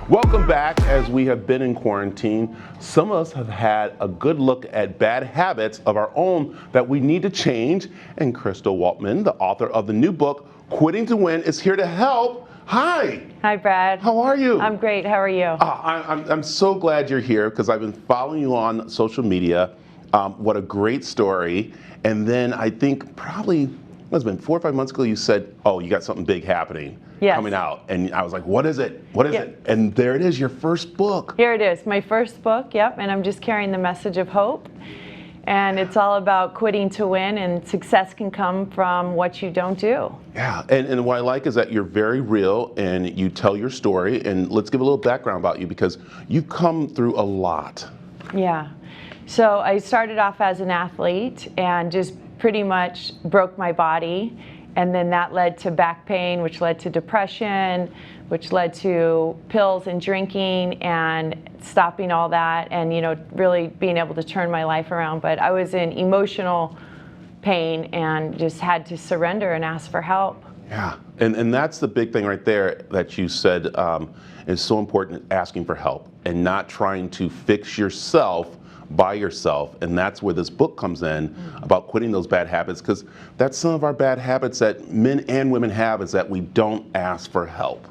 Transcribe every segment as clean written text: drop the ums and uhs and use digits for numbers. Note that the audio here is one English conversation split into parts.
Welcome back. As we have been in quarantine, some of us have had a good look at bad habits of our own that we need to change. And Crystal Waltman, the author of the new book, Quitting to Win, is here to help. Hi. Hi, Brad. How are you? I'm great. How are you? I'm so glad you're here because I've been following you on social media. What a great story. And then I think probably, it's been 4 or 5 months ago, you said, oh, you got something big happening. Yes. Coming out. And I was like, what is it? What is it? And there it is, your first book. Here it is, my first book, yep, and I'm just carrying the message of hope. And it's all about quitting to win, and success can come from what you don't do. Yeah, and what I like is that you're very real and you tell your story. And let's give a little background about you because you've come through a lot. Yeah, so I started off as an athlete and just pretty much broke my body. And then that led to back pain, which led to depression, which led to pills and drinking and stopping all that and, really being able to turn my life around. But I was in emotional pain and just had to surrender and ask for help. Yeah, and that's the big thing right there that you said is so important, asking for help and not trying to fix yourself by yourself. And that's where this book comes in, about quitting those bad habits, because that's some of our bad habits that men and women have, is that we don't ask for help.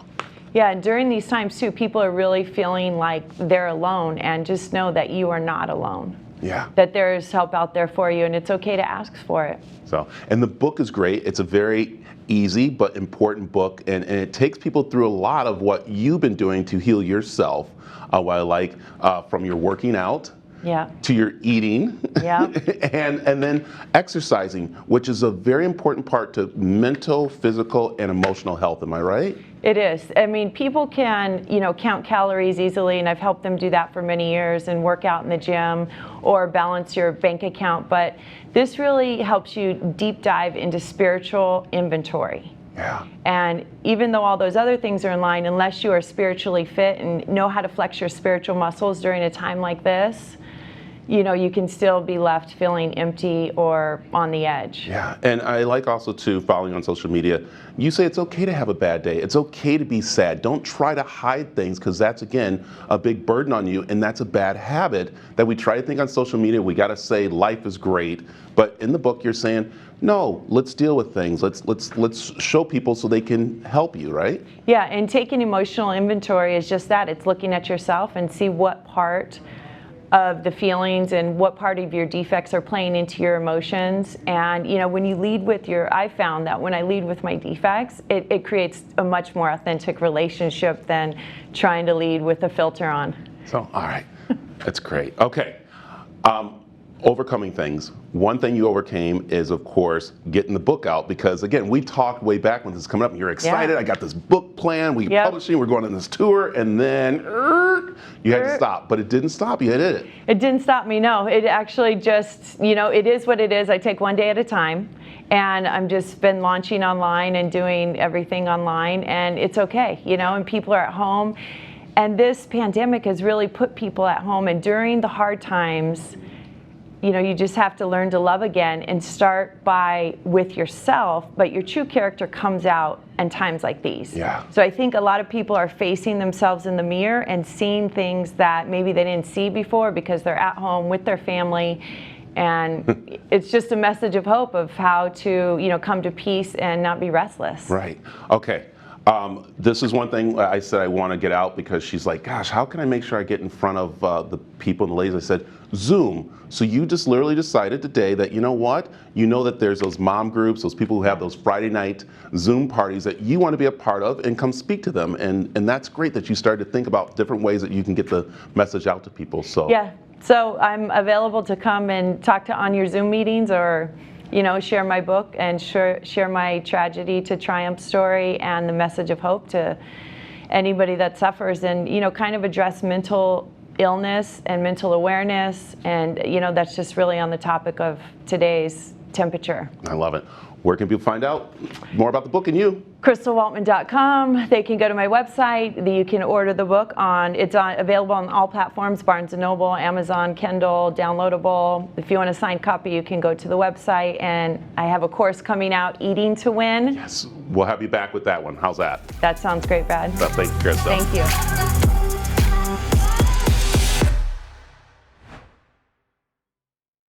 Yeah, and during these times too, people are really feeling like they're alone, and just know that you are not alone. Yeah. That there's help out there for you, and it's okay to ask for it. So, and the book is great. It's a very easy but important book, and it takes people through a lot of what you've been doing to heal yourself, what I like, from your working out, yeah, to your eating, yeah, and then exercising, which is a very important part to mental, physical, and emotional health. Am I right? It is. I mean, people can, count calories easily, and I've helped them do that for many years and work out in the gym or balance your bank account. But this really helps you deep dive into spiritual inventory. Yeah. And even though all those other things are in line, unless you are spiritually fit and know how to flex your spiritual muscles during a time like this, you can still be left feeling empty or on the edge. Yeah, and I like also too, following on social media, you say it's okay to have a bad day. It's okay to be sad. Don't try to hide things, because that's, again, a big burden on you, and that's a bad habit that we try to think on social media. We got to say life is great, but in the book you're saying, no, let's deal with things. Let's show people so they can help you, right? Yeah, and taking emotional inventory is just that. It's looking at yourself and see what part of the feelings and what part of your defects are playing into your emotions. And when you lead with I found that when I lead with my defects, it creates a much more authentic relationship than trying to lead with a filter on. So, all right, that's great. Okay, overcoming things. One thing you overcame is, of course, getting the book out, because again, we talked way back when this is coming up and you're excited. Yeah. I got this book plan, we're publishing, we're going on this tour, and then you had to stop. But it didn't stop you, did it? It didn't stop me, no. It actually just, it is what it is. I take one day at a time, and I'm just been launching online and doing everything online, and it's okay, and people are at home. And this pandemic has really put people at home, and during the hard times, you just have to learn to love again and start with yourself, but your true character comes out in times like these. Yeah. So I think a lot of people are facing themselves in the mirror and seeing things that maybe they didn't see before because they're at home with their family. And it's just a message of hope of how to, come to peace and not be restless. Right. Okay. This is one thing I said I want to get out, because she's like, gosh, how can I make sure I get in front of the people and the ladies? I said, Zoom. So you just literally decided today that, that there's those mom groups, those people who have those Friday night Zoom parties that you want to be a part of, and come speak to them. And that's great that you started to think about different ways that you can get the message out to people. So yeah, so I'm available to come and talk on your Zoom meetings, or share my book and share my tragedy to triumph story and the message of hope to anybody that suffers, and kind of address mental illness and mental awareness, and that's just really on the topic of today's temperature. I love it. Where can people find out more about the book and you? CrystalWaltman.com. They can go to my website. You can order the book available on all platforms: Barnes & Noble, Amazon, Kindle, downloadable. If you want a signed copy, you can go to the website. And I have a course coming out, Eating to Win. Yes, we'll have you back with that one. How's that? That sounds great, Brad. Thank you, Crystal. Thank you.